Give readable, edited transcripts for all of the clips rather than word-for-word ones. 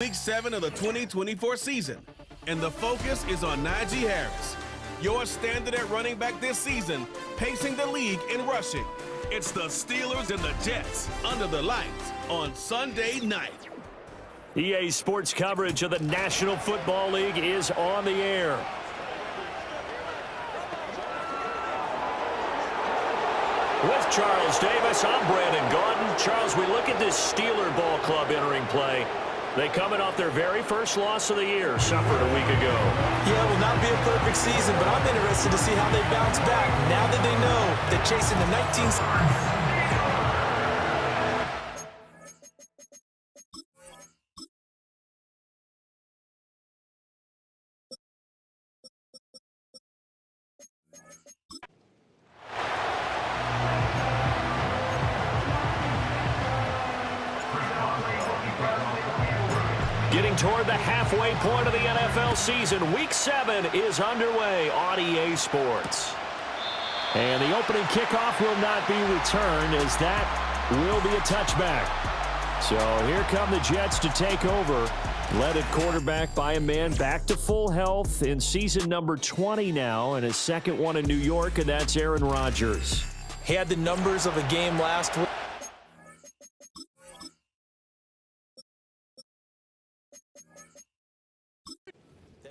Week 7 of the 2024 season, and the focus is on Najee Harris, your standard at running back this season, pacing the league in rushing. It's the Steelers and the Jets under the lights on Sunday night. EA Sports coverage of the National Football League is on the air. With Charles Davis, I'm Brandon Gaudin. Charles, we look at this Steeler ball club entering play. They coming off their very first loss of the year, suffered a week ago. Yeah, will not be a perfect season, but I'm interested to see how they bounce back now that they know that chasing the 19th... Getting toward the halfway point of the NFL season, Week 7 is underway on EA Sports. And the opening kickoff will not be returned, as that will be a touchback. So here come the Jets to take over, led at quarterback by a man back to full health in season number 20 now, and his second one in New York, and that's Aaron Rodgers. He had the numbers of a game last week.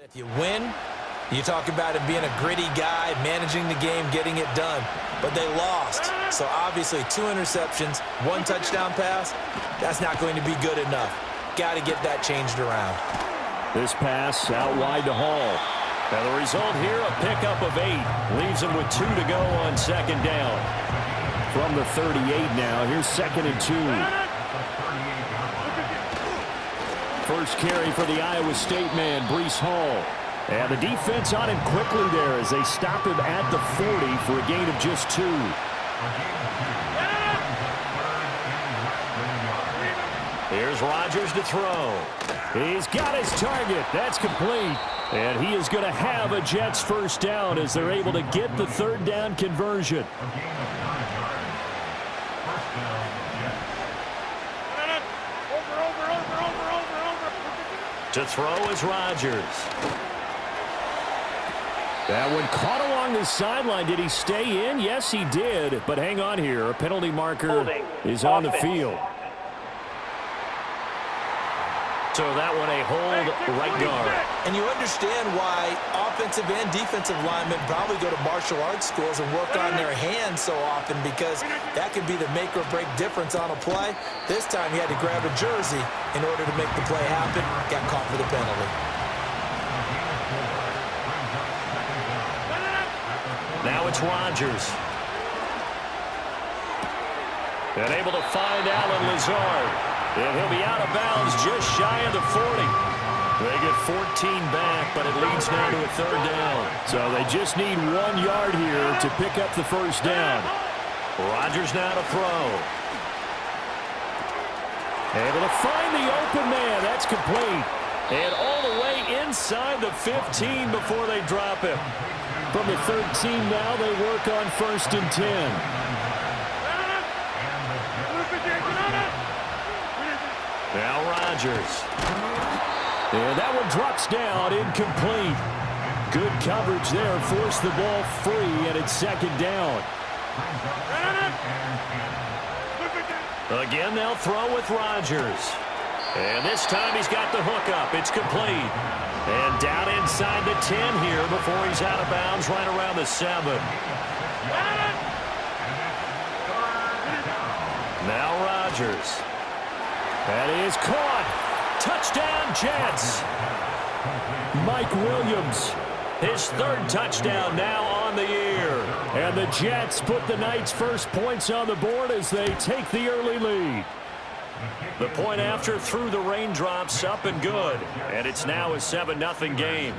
If you win, you talk about him being a gritty guy, managing the game, getting it done. But they lost. So obviously 2 interceptions, 1 touchdown pass, that's not going to be good enough. Got to get that changed around. This pass out wide to Hall. And the result here, a pickup of 8. Leaves him with 2 to go on second down. From the 38 now, here's 2nd and 2. First carry for the Iowa State man, Breece Hall. And the defense on him quickly there as they stop him at the 40 for a gain of just 2. Here's Rodgers to throw. He's got his target. That's complete. And he is going to have a Jets first down as they're able to get the 3rd down conversion. To throw is Rodgers. That one caught along the sideline. Did he stay in? Yes, he did. But hang on here. A penalty marker is on the field. So that one a hold right guard. And you understand why offensive and defensive linemen probably go to martial arts schools and work on their hands so often, because that could be the make or break difference on a play. This time he had to grab a jersey in order to make the play happen. Got caught for the penalty. Now it's Rodgers. And able to find Allen Lazard. And he'll be out of bounds just shy of the 40. They get 14 back, but it leads now to a 3rd down. So they just need 1 yard here to pick up the first down. Rodgers now to throw. Able to find the open man. That's complete. And all the way inside the 15 before they drop him. From the 13 now, they work on 1st and 10. Now Rodgers. And that one drops down, incomplete. Good coverage there, forced the ball free, and it's 2nd down. Again, they'll throw with Rodgers. And this time he's got the hook up. It's complete. And down inside the 10 here before he's out of bounds right around the 7. Now Rodgers. That is caught. Touchdown, Jets. Mike Williams, his 3rd touchdown now on the year. And the Jets put the Knights' first points on the board as they take the early lead. The point after through the raindrops, up and good. And it's now a 7-0 game.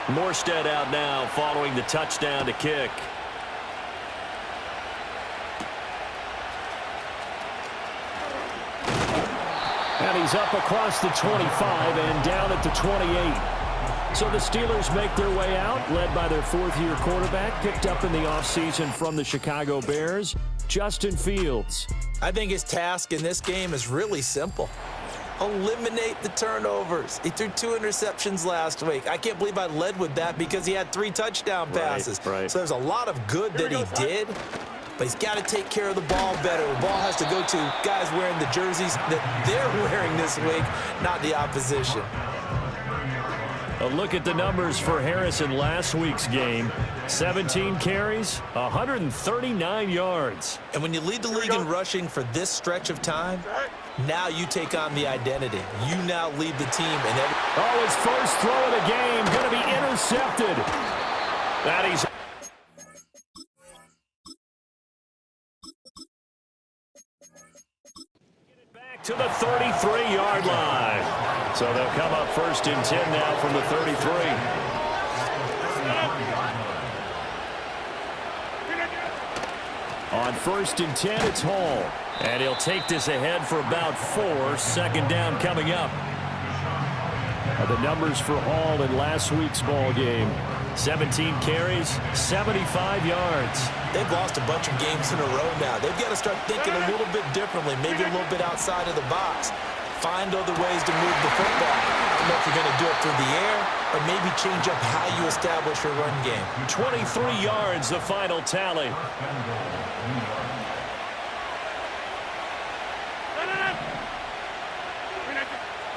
Morstead out now following the touchdown to kick. And he's up across the 25 and down at the 28. So the Steelers make their way out, led by their fourth-year quarterback, picked up in the offseason from the Chicago Bears, Justin Fields. I think his task in this game is really simple. Eliminate the turnovers. He threw 2 interceptions last week. I can't believe I led with that because he had 3 touchdown passes. Right. So there's a lot of good that he did, but he's got to take care of the ball better. The ball has to go to guys wearing the jerseys that they're wearing this week, not the opposition. A look at the numbers for Harris in last week's game. 17 carries, 139 yards. And when you lead the league in rushing for this stretch of time, now you take on the identity. You now lead the team. His first throw of the game going to be intercepted. That he's back to the 33-yard line. So they'll come up 1st and 10 now from the 33. On 1st and 10, it's Hall. And he'll take this ahead for about 4. 2nd down coming up. The numbers for Hall in last week's ball game. 17 carries, 75 yards. They've lost a bunch of games in a row now. They've got to start thinking a little bit differently, maybe a little bit outside of the box. Find other ways to move the football. I don't know if you're going to do it through the air, or maybe change up how you establish your run game. 23 yards, the final tally.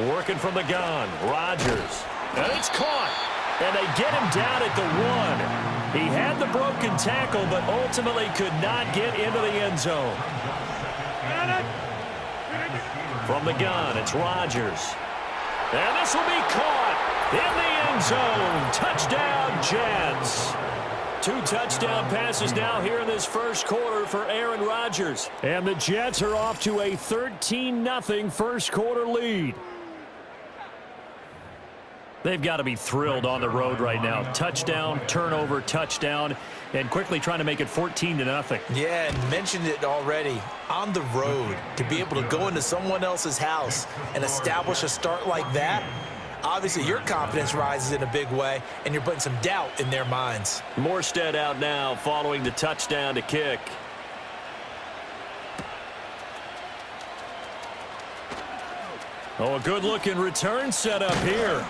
Working from the gun, Rodgers. And it's caught. And they get him down at the 1. He had the broken tackle, but ultimately could not get into the end zone. From the gun, it's Rodgers. And this will be caught in the end zone. Touchdown, Jets. 2 touchdown passes now here in this first quarter for Aaron Rodgers. And the Jets are off to a 13-0 first quarter lead. They've got to be thrilled on the road right now. Touchdown, turnover, touchdown, and quickly trying to make it 14-0. Yeah, and mentioned it already. On the road, to be able to go into someone else's house and establish a start like that, obviously your confidence rises in a big way, and you're putting some doubt in their minds. Morstead out now following the touchdown to kick. Oh, a good-looking return set up here.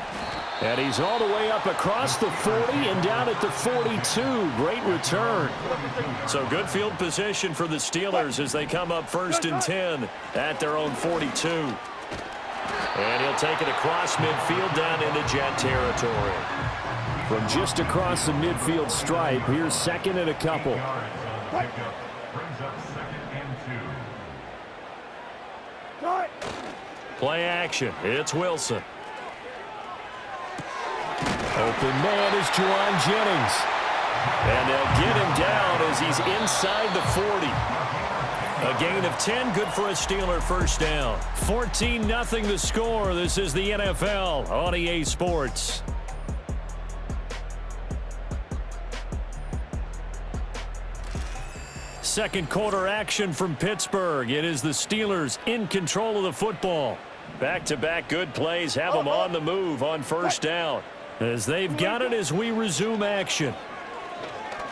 And he's all the way up across the 40 and down at the 42. Great return. So good field position for the Steelers as they come up 1st and 10 at their own 42. And he'll take it across midfield down into Jet territory. From just across the midfield stripe, here's 2nd and a couple. Play action. It's Wilson. Open man is Juwan Jennings. And they'll get him down as he's inside the 40. A gain of 10, good for a Steeler first down. 14-0 the score. This is the NFL on EA Sports. Second quarter action from Pittsburgh. It is the Steelers in control of the football. Back-to-back good plays have them on the move on first down. As they've got it as we resume action.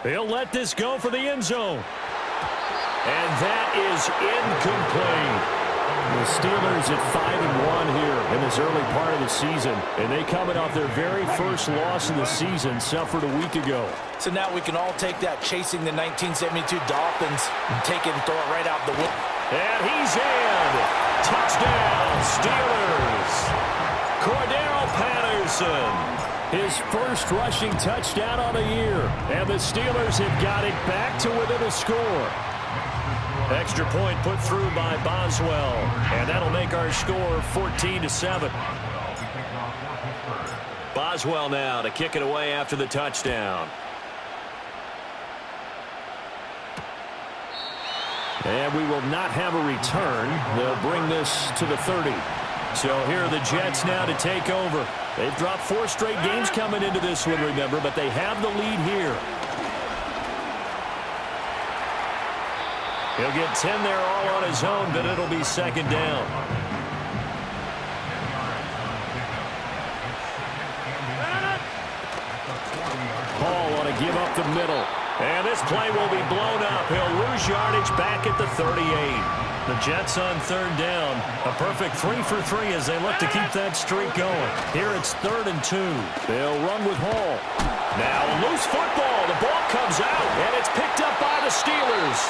They'll let this go for the end zone. And that is incomplete. The Steelers at 5-1 here in this early part of the season. And they coming off their very first loss of the season, suffered a week ago. So now we can all take that chasing the 1972 Dolphins and take it and throw it right out the window. And he's in. Touchdown, Steelers. Cordero Patterson. His first rushing touchdown on the year. And the Steelers have got it back to within a score. Extra point put through by Boswell. And that'll make our score 14-7. Boswell now to kick it away after the touchdown. And we will not have a return. They'll bring this to the 30. So here are the Jets now to take over. They've dropped 4 straight games coming into this one, remember, but they have the lead here. He'll get 10 there all on his own, but it'll be 2nd down. the middle. And this play will be blown up. He'll lose yardage back at the 38. The Jets on third down. A perfect 3 for 3 as they look to keep that streak going. Here it's 3rd and 2. They'll run with Hall. Now loose football. The ball comes out, and it's picked up by the Steelers.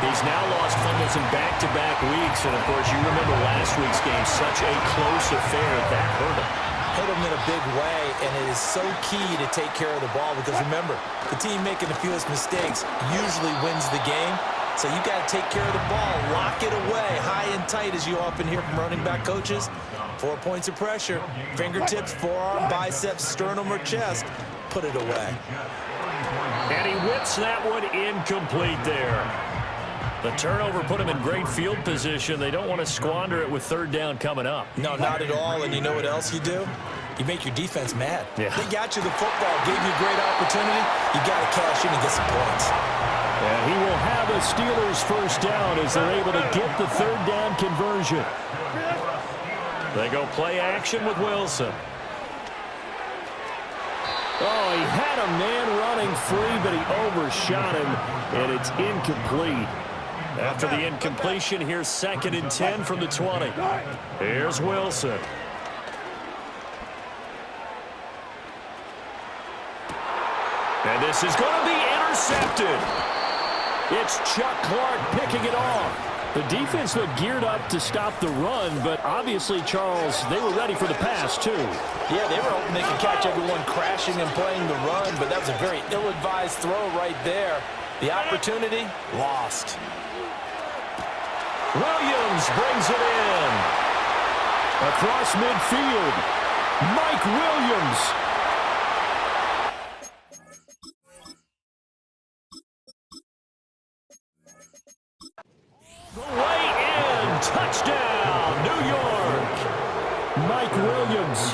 He's now lost fumbles in back-to-back weeks, and, of course, you remember last week's game, such a close affair. That hurt him. Hit him in a big way, and it is so key to take care of the ball because, remember, the team making the fewest mistakes usually wins the game. So you got to take care of the ball, lock it away, high and tight, as you often hear from running back coaches. 4 points of pressure, fingertips, forearm, biceps, sternum, or chest. Put it away. And he whips that one incomplete there. The turnover put him in great field position. They don't want to squander it with third down coming up. No, not at all. And you know what else you do? You make your defense mad. Yeah. They got you the football, gave you a great opportunity. You got to cash in and get some points. And he will have a Steelers first down as they're able to get the third down conversion. They go play action with Wilson. Oh, he had a man running free, but he overshot him, and it's incomplete. After the incompletion, here's 2nd and 10 from the 20. Here's Wilson. And this is going to be intercepted. It's Chuck Clark picking it off. The defense looked geared up to stop the run, but obviously, Charles, they were ready for the pass, too. Yeah, they were hoping they could catch everyone crashing and playing the run, but that was a very ill-advised throw right there. The opportunity, lost. Williams brings it in. Across midfield, Mike Williams. Way in, touchdown, New York. Mike Williams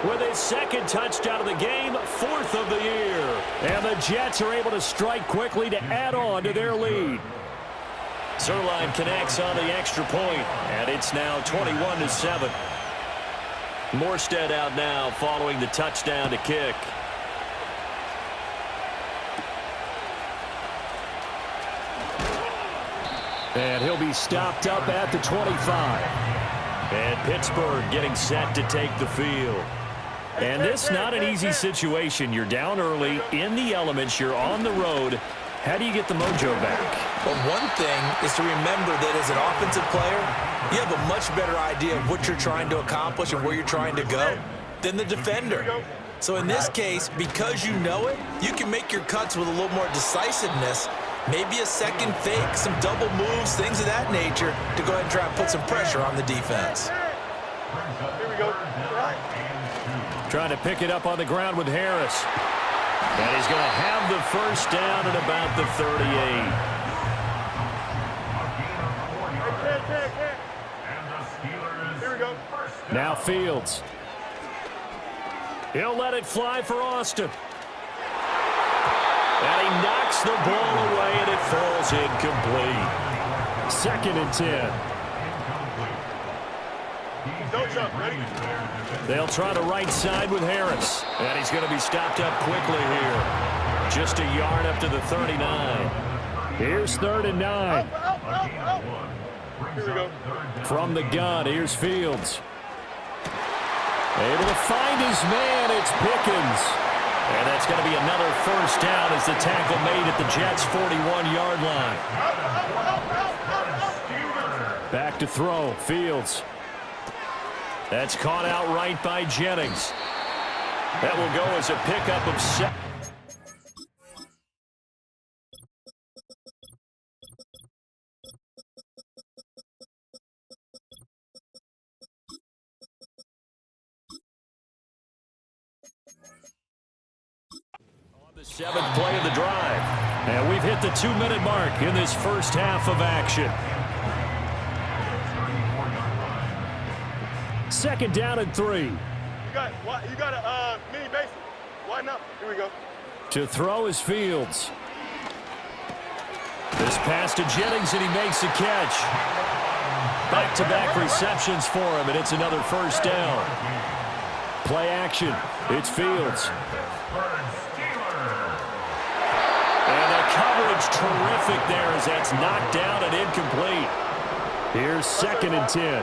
with his 2nd touchdown of the game, 4th of the year. And the Jets are able to strike quickly to add on to their lead. Zerline connects on the extra point, and it's now 21-7. Morstead out now following the touchdown to kick. And he'll be stopped up at the 25. And Pittsburgh getting set to take the field. And this not an easy situation. You're down early, in the elements, you're on the road. How do you get the mojo back? Well, one thing is to remember that as an offensive player, you have a much better idea of what you're trying to accomplish and where you're trying to go than the defender. So in this case, because you know it, you can make your cuts with a little more decisiveness. Maybe a second fake, some double moves, things of that nature to go ahead and try and put some pressure on the defense. Here we go. Trying to pick it up on the ground with Harris. And he's going to have the first down at about the 38. Here we go. Now Fields. He'll let it fly for Austin. And he knocks the ball away, and it falls incomplete. 2nd and 10. Don't jump. Ready? They'll try the right side with Harris. And he's going to be stopped up quickly here. Just a yard up to the 39. Here's 3rd and 9. Here we go. From the gun, here's Fields. Able to find his man, it's Pickens. And that's going to be another first down as the tackle made at the Jets' 41-yard line. Back to throw, Fields. That's caught out right by Jennings. That will go as a pickup of 7. The 7th play of the drive. And we've hit the 2-minute mark in this first half of action. 2nd down and 3. You got a mini base. Why not? Here we go. To throw is Fields. This pass to Jennings, and he makes the catch. Back-to-back receptions for him, and it's another first down. Play action. It's Fields. looks terrific there as that's knocked down and incomplete. Here's 2nd and 10.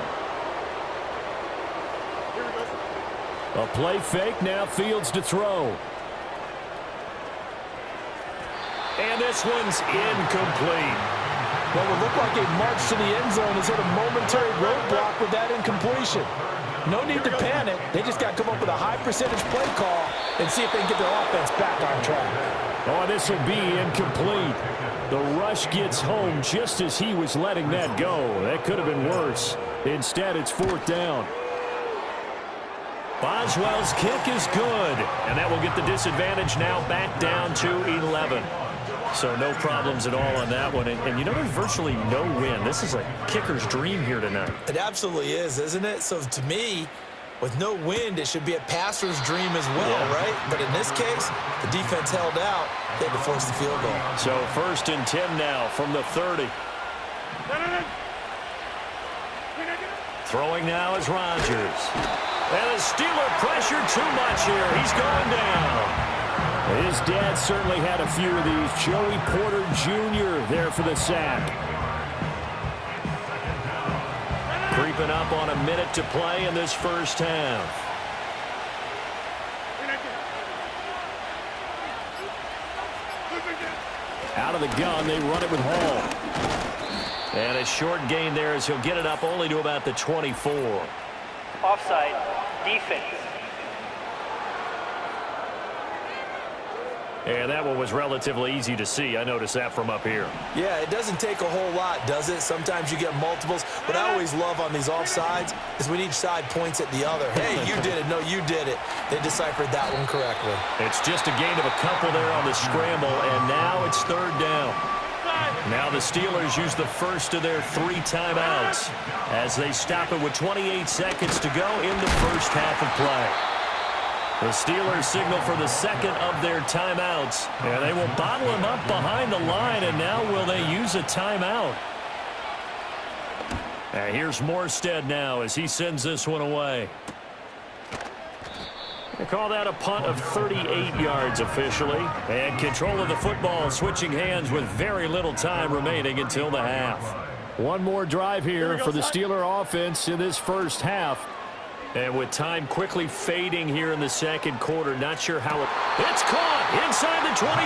A play fake, now Fields to throw. And this one's incomplete. Well, it looked like a march to the end zone has hit a momentary roadblock with that incompletion. No need to panic. They just got to come up with a high percentage play call and see if they can get their offense back on track. Oh, this will be incomplete. The rush gets home just as he was letting that go. That could have been worse. Instead, it's 4th down. Boswell's kick is good, and that will get the disadvantage now back down to 11. So no problems at all on that one. And you know, there's virtually no win. This is a kicker's dream here tonight. It absolutely is, isn't it? So to me, with no wind, it should be a passer's dream as well, right? But in this case, the defense held out. They had to force the field goal. So 1st and 10 now from the 30. Throwing now is Rodgers. And the Steeler pressure too much here. He's going down. His dad certainly had a few of these. Joey Porter Jr. there for the sack. Creeping up on a minute to play in this first half. Out of the gun, they run it with Hall. And a short gain there as he'll get it up only to about the 24. Offside, defense. And that one was relatively easy to see. I noticed that from up here. Yeah, it doesn't take a whole lot, does it? Sometimes you get multiples. What I always love on these offsides is when each side points at the other. Hey, you did it. No, you did it. They deciphered that one correctly. It's just a gain of a couple there on the scramble, and now it's 3rd down. Now the Steelers use the first of their 3 timeouts as they stop it with 28 seconds to go in the first half of play. The Steelers signal for the 2nd of their timeouts, and they will bottle him up behind the line, and now will they use a timeout? And here's Morstead now as he sends this one away. They call that a punt of 38 yards officially, and control of the football switching hands with very little time remaining until the half. One more drive here for the Steeler offense in this first half. And with time quickly fading here in the 2nd quarter, not sure how it... It's caught inside the 25.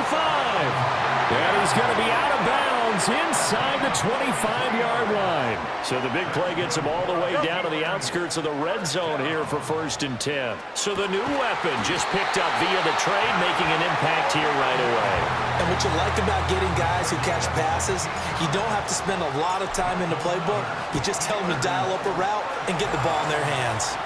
And he's going to be out of bounds inside the 25-yard line. So the big play gets him all the way down to the outskirts of the red zone here for 1st and 10. So the new weapon just picked up via the trade, making an impact here right away. And what you like about getting guys who catch passes, you don't have to spend a lot of time in the playbook. You just tell them to dial up a route and get the ball in their hands.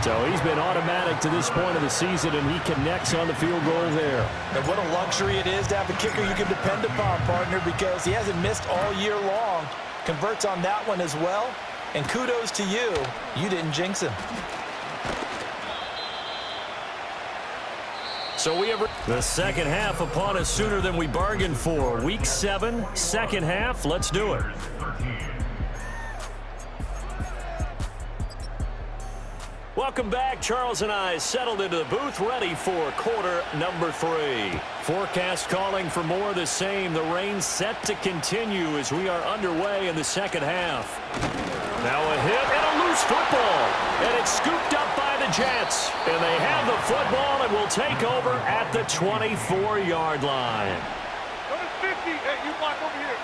So he's been automatic to this point of the season, and he connects on the field goal there. And what a luxury it is to have a kicker you can depend upon, partner, because he hasn't missed all year long. Converts on that one as well. And kudos to you. You didn't jinx him. So we have the second half upon us sooner than we bargained for. Week 7, second half. Let's do it. Welcome back. Charles and I settled into the booth, ready for quarter number 3. Forecast calling for more of the same. The rain set to continue as we are underway in the second half. Now a hit and a loose football. And it's scooped up by the Jets. And they have the football and will take over at the 24-yard line. Number 50. Hey, you block over here.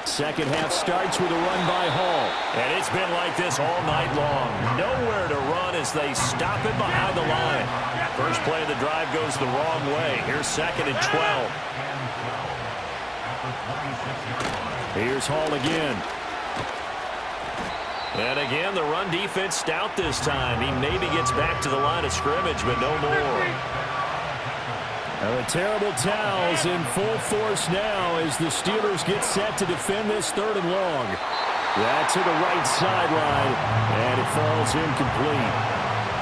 Second half starts with a run by Hall. And it's been like this all night long. Nowhere to run as they stop it behind the line. First play of the drive goes the wrong way. Here's 2nd and 12. Here's Hall again. And again, the run defense stout this time. He maybe gets back to the line of scrimmage, but no more. Now the terrible towels in full force now as the Steelers get set to defend this 3rd and long. That's to the right sideline, and it falls incomplete.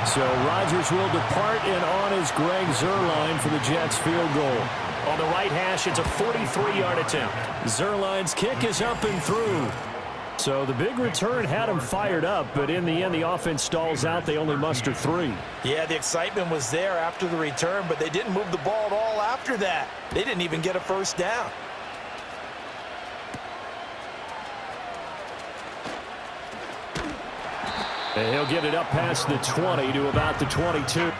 So Rodgers will depart, and on is Greg Zuerlein for the Jets field goal. On the right hash, it's a 43-yard attempt. Zuerlein's kick is up and through. So the big return had them fired up, but in the end, the offense stalls out. They only muster 3. Yeah, the excitement was there after the return, but they didn't move the ball at all after that. They didn't even get a first down. And he'll get it up past the 20 to about the 22.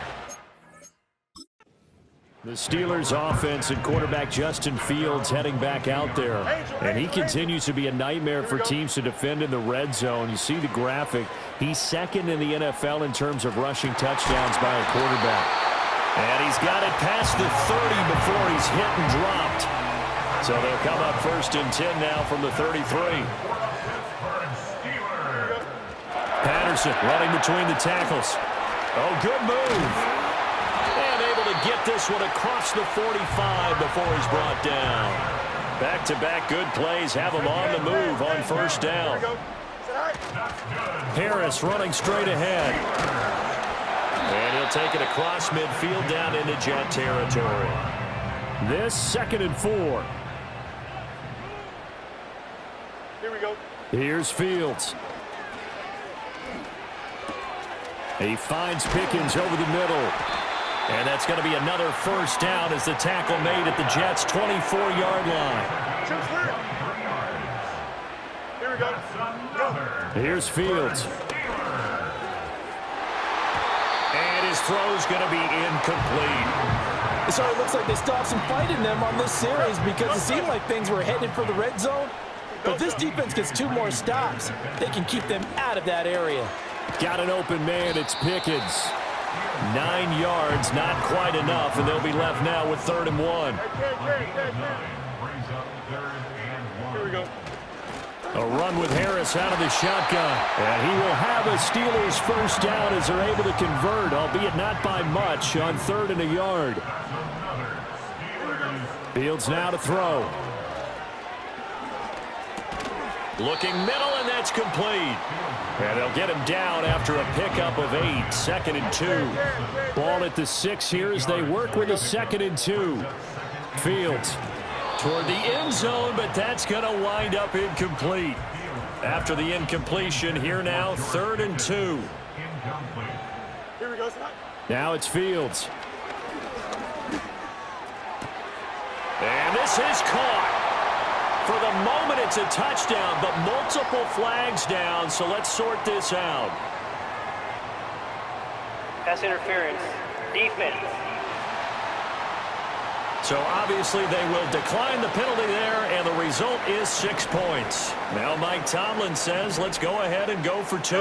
The Steelers offense and quarterback Justin Fields heading back out there. And he continues to be a nightmare for teams to defend in the red zone. You see the graphic. He's second in the NFL in terms of rushing touchdowns by a quarterback. And he's got it past the 30 before he's hit and dropped. So they'll come up 1st and 10 now from the 33. Patterson running between the tackles. Oh, good move. And able to get this one across the 45 before he's brought down. Back-to-back good plays have him on the move on 1st down. Harris running straight ahead. And he'll take it across midfield down into Jet territory. This 2nd and 4. Here we go. Here's Fields. He finds Pickens over the middle. And that's going to be another 1st down as the tackle made at the Jets' 24-yard line. Here we go. Here's Fields. And his throw's going to be incomplete. So it looks like they still have some fight in them on this series because it seemed like things were headed for the red zone. But if this defense gets 2 more stops, they can keep them out of that area. Got an open man. It's Pickens. 9 yards, not quite enough, and they'll be left now with 3rd and 1. Here we go. A run with Harris out of the shotgun. And he will have a Steelers 1st down as they're able to convert, albeit not by much, on 3rd and a yard. Fields now to throw. Looking middle, and that's complete. And they'll get him down after a pickup of 8. 2nd and 2. Ball at the 6 here as they work with a 2nd and 2. Fields toward the end zone, but that's going to wind up incomplete. After the incompletion, here now, 3rd and 2. Here we go. Now it's Fields. And this is caught. For the moment, it's a touchdown, but multiple flags down, so let's sort this out. Pass interference. Defense. So obviously they will decline the penalty there, and the result is 6 points. Now Mike Tomlin says, let's go ahead and go for 2.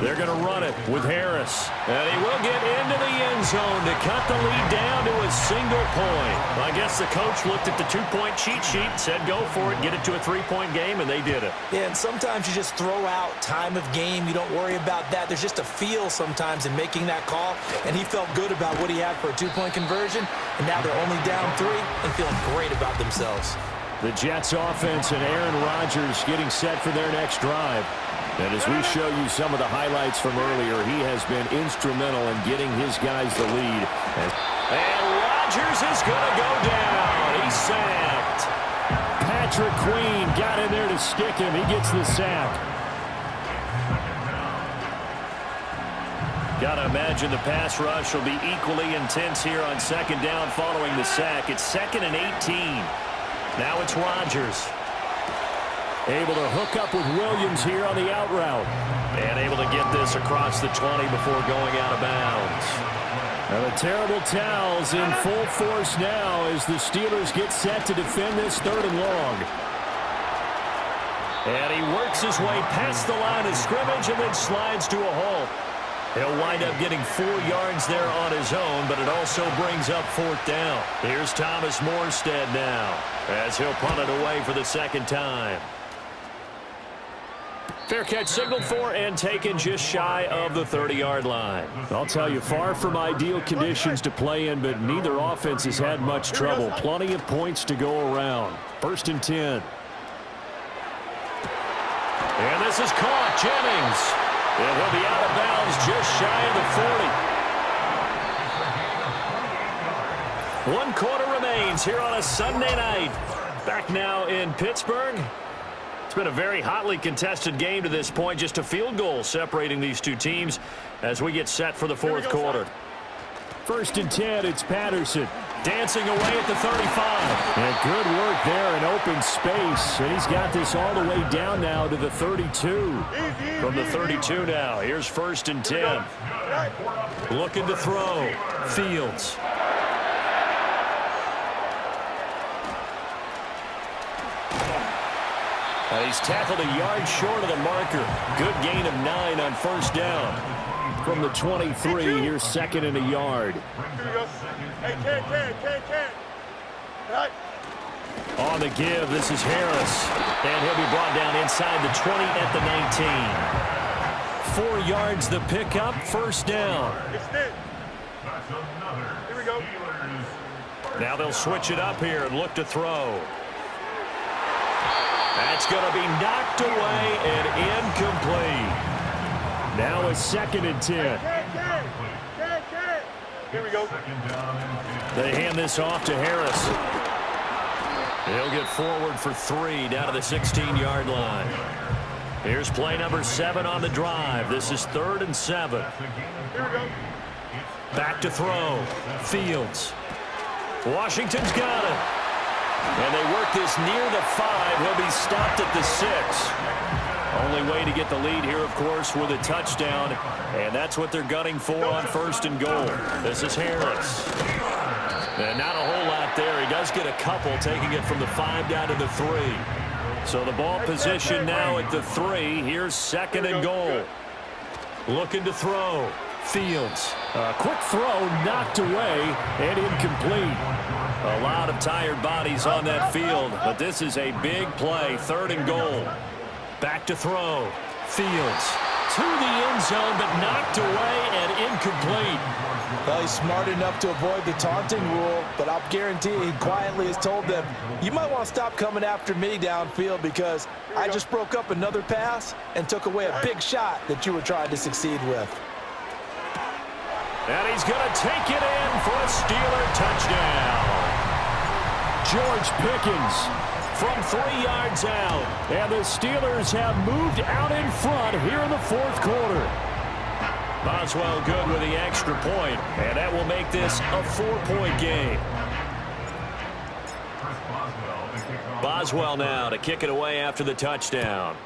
They're going to run it with Harris. And he will get into the end zone to cut the lead down to a single point. I guess the coach looked at the 2-point cheat sheet, said go for it, get it to a 3-point game, and they did it. Yeah, and sometimes you just throw out time of game. You don't worry about that. There's just a feel sometimes in making that call, and he felt good about what he had for a 2-point conversion, and now they're only down 3 and feeling great about themselves. The Jets offense and Aaron Rodgers getting set for their next drive. And as we show you some of the highlights from earlier, he has been instrumental in getting his guys the lead. And Rodgers is going to go down. He's sacked. Patrick Queen got in there to stick him. He gets the sack. Got to imagine the pass rush will be equally intense here on 2nd down following the sack. It's 2nd and 18. Now it's Rodgers. Able to hook up with Williams here on the out route. And able to get this across the 20 before going out of bounds. And the terrible towels in full force now as the Steelers get set to defend this 3rd and long. And he works his way past the line of scrimmage and then slides to a halt. He'll wind up getting 4 yards there on his own, but it also brings up 4th down. Here's Thomas Morstead now as he'll punt it away for the 2nd time. Fair catch signaled for and taken just shy of the 30-yard line. I'll tell you, far from ideal conditions to play in, but neither offense has had much trouble. Plenty of points to go around. 1st and 10. And this is caught. Jennings. And he'll be out of bounds just shy of the 40. 1 quarter remains here on a Sunday night. Back now in Pittsburgh. been a very hotly contested game to this point. Just a field goal separating these two teams as we get set for the fourth quarter. 1st and 10, it's Patterson. Dancing away at the 35. And good work there in open space. And he's got this all the way down now to the 32. From the 32 now, here's 1st and 10. Looking to throw. Fields. He's tackled a yard short of the marker. Good gain of 9 on 1st down. From the 23, here's 2nd and a yard. Hey, can. Right. On the give, this is Harris. And he'll be brought down inside the 20 at the 19. 4 yards the pickup, 1st down. Extend. Here we go. Now they'll switch it up here and look to throw. That's going to be knocked away and incomplete. Now a 2nd and 10. Here we go. They hand this off to Harris. He'll get forward for 3 down to the 16-yard line. Here's play number 7 on the drive. This is 3rd and 7. Here we go. Back to throw. Fields. Washington's got it. And they work this near the 5. He'll be stopped at the 6. Only way to get the lead here, of course, with a touchdown. And that's what they're gunning for on 1st and goal. This is Harris. And not a whole lot there. He does get a couple, taking it from the 5 down to the 3. So the ball position now at the 3. Here's 2nd and goal. Looking to throw. Fields. A quick throw knocked away and incomplete. A lot of tired bodies on that field, but this is a big play. 3rd and goal. Back to throw. Fields to the end zone, but knocked away and incomplete. Well, he's smart enough to avoid the taunting rule, but I'll guarantee he quietly has told them, you might want to stop coming after me downfield because I just broke up another pass and took away a big shot that you were trying to succeed with. And he's going to take it in for a Steeler touchdown. George Pickens from 3 yards out. And the Steelers have moved out in front here in the 4th quarter. Boswell good with the extra point, and that will make this a 4-point game. Boswell now to kick it away after the touchdown.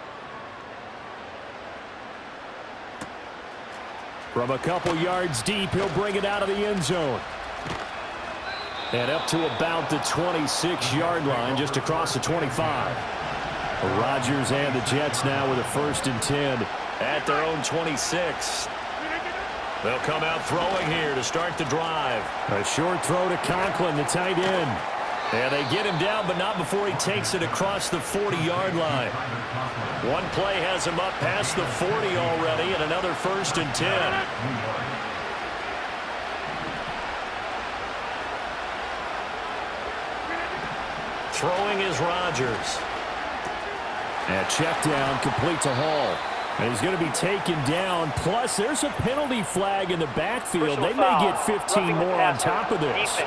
From a couple yards deep, he'll bring it out of the end zone. And up to about the 26-yard line, just across the 25. Rodgers and the Jets now with a 1st and 10 at their own 26. They'll come out throwing here to start the drive. A short throw to Conklin, the tight end. And they get him down, but not before he takes it across the 40-yard line. One play has him up past the 40 already, and another 1st and 10. Throwing is Rodgers. And check down, complete to Hall. And he's going to be taken down. Plus, there's a penalty flag in the backfield. They may get 15 more on top of this.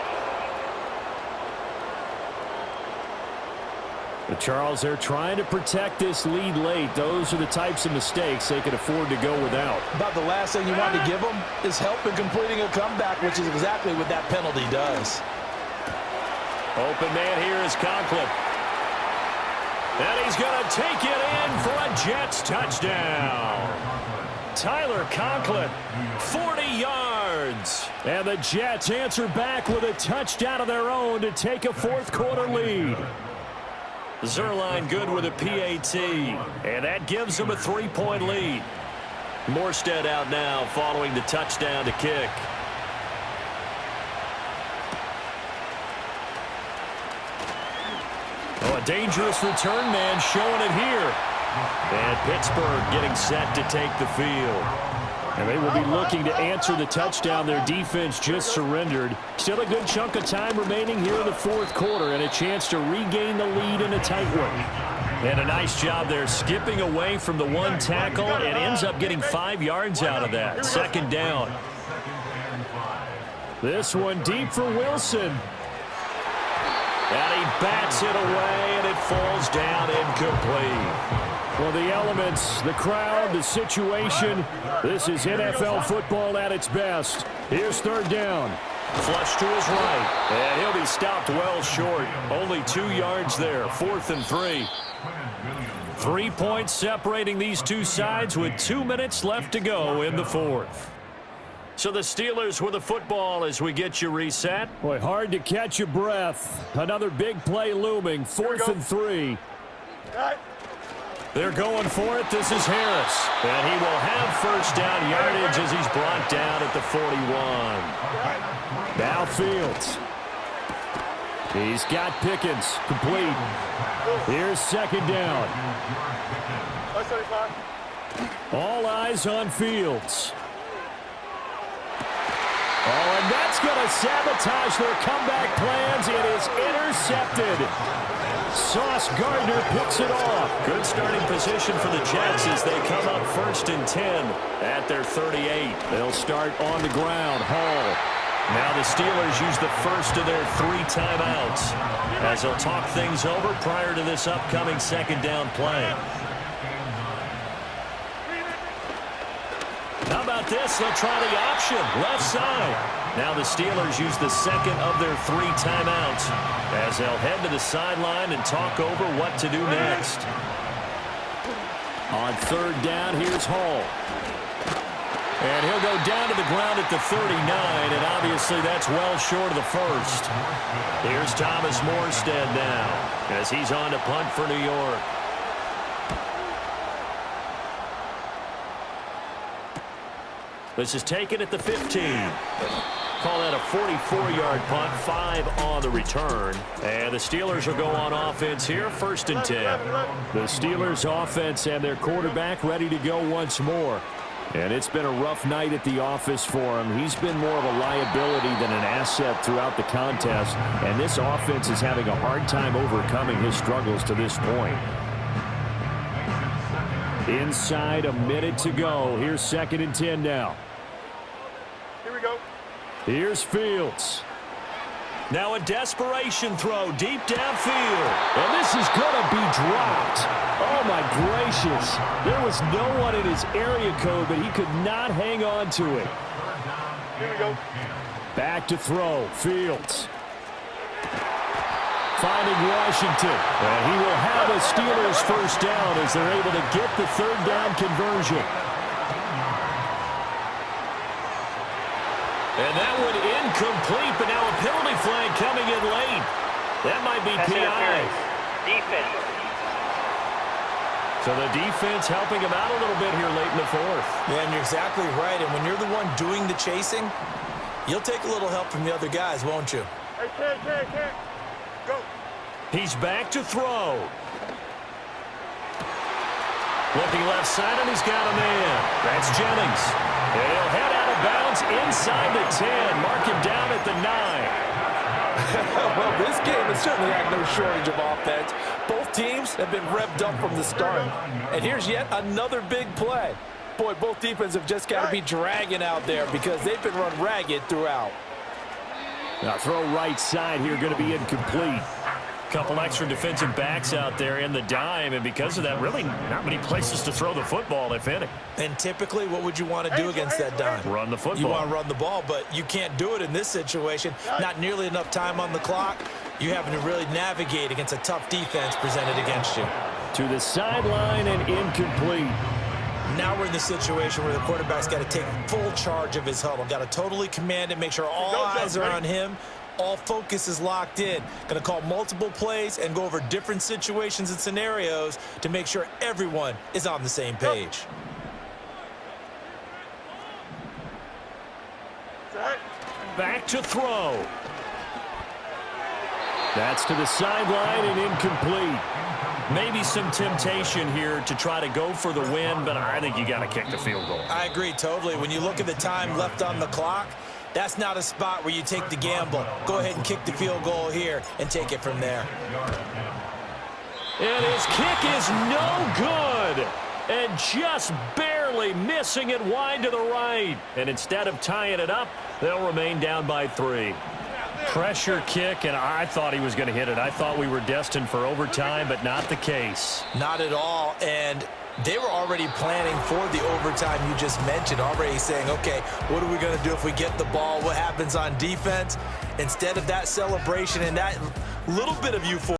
But Charles, they're trying to protect this lead late. Those are the types of mistakes they can afford to go without. About the last thing you want to give them is help in completing a comeback, which is exactly what that penalty does. Open man here is Conklin. And he's going to take it in for a Jets touchdown. Tyler Conklin, 40 yards. And the Jets answer back with a touchdown of their own to take a 4th quarter lead. Zerline good with a PAT. And that gives them a 3-point lead. Morstead out now following the touchdown to kick. Oh, a dangerous return man showing it here. And Pittsburgh getting set to take the field. And they will be looking to answer the touchdown their defense just surrendered. Still a good chunk of time remaining here in the 4th quarter and a chance to regain the lead in a tight one. And a nice job there skipping away from the one tackle and ends up getting 5 yards out of that. 2nd down. This one deep for Wilson. And he bats it away, and it falls down incomplete. Well, the elements, the crowd, the situation, this is NFL football at its best. Here's third down. Flush to his right, and he'll be stopped well short. Only 2 yards there, 4th and 3. 3 points separating these two sides with 2 minutes left to go in the 4th. So the Steelers with the football as we get you reset. Boy, hard to catch your breath. Another big play looming, 4th and 3. They're going for it. This is Harris. And he will have first down yardage as he's brought down at the 41. Now Fields. He's got Pickens. Complete. Here's second down. All eyes on Fields. Oh, and that's going to sabotage their comeback plans. It is intercepted. Sauce Gardner picks it off. Good starting position for the Jets as they come up 1st and 10 at their 38. They'll start on the ground. Hall. Now the Steelers use the first of their 3 timeouts as they'll talk things over prior to this upcoming second down play. How about this? They'll try the option, left side. Now the Steelers use the second of their 3 timeouts as they'll head to the sideline and talk over what to do next. On third down, here's Hall. And he'll go down to the ground at the 39, and obviously that's well short of the first. Here's Thomas Morstead now as he's on to punt for New York. This is taken at the 15. Call that a 44-yard punt, 5 on the return. And the Steelers will go on offense here, 1st and 10. The Steelers offense and their quarterback ready to go once more. And it's been a rough night at the office for him. He's been more of a liability than an asset throughout the contest. And this offense is having a hard time overcoming his struggles to this point. Inside, a minute to go. Here's 2nd and 10 now. Here we go. Here's Fields. Now a desperation throw deep downfield. And this is going to be dropped. Oh, my gracious. There was no one in his area code, but he could not hang on to it. Here we go. Back to throw. Fields. Finding Washington. And he will have a Steelers first down as they're able to get the third down conversion. And that one incomplete, but now a penalty flag coming in late. That might be PI. Defense. So the defense helping him out a little bit here late in the 4th. Yeah, and you're exactly right. And when you're the one doing the chasing, you'll take a little help from the other guys, won't you? Hey, Ken. Go. He's back to throw. Looking left side, and he's got a man. That's Jennings. And he'll head out of bounds inside the 10. Mark him down at the 9. Well, this game has certainly had no shortage of offense. Both teams have been revved up from the start. And here's yet another big play. Boy, both defenses have just got to be dragging out there because they've been run ragged throughout. Now throw right side here, going to be incomplete. Couple extra defensive backs out there in the dime, and because of that, really not many places to throw the football, if any. And typically, what would you want to do against that dime? Run the football. You want to run the ball, but you can't do it in this situation. Not nearly enough time on the clock. You're having to really navigate against a tough defense presented against you. To the sideline and incomplete. Now we're in the situation where the quarterback's got to take full charge of his huddle. Got to totally command it, make sure all eyes are on him. All focus is locked in. Going to call multiple plays and go over different situations and scenarios to make sure everyone is on the same page. Back to throw. That's to the sideline and incomplete. Maybe some temptation here to try to go for the win, but I think you got to kick the field goal. I agree totally. When you look at the time left on the clock, that's not a spot where you take the gamble. Go ahead and kick the field goal here and take it from there. And his kick is no good. And just barely missing it wide to the right. And instead of tying it up, they'll remain down by 3. Pressure kick, and I thought he was going to hit it. I thought we were destined for overtime, but not the case. Not at all, and they were already planning for the overtime you just mentioned, already saying, okay, what are we going to do if we get the ball? What happens on defense? Instead of that celebration and that little bit of euphoria,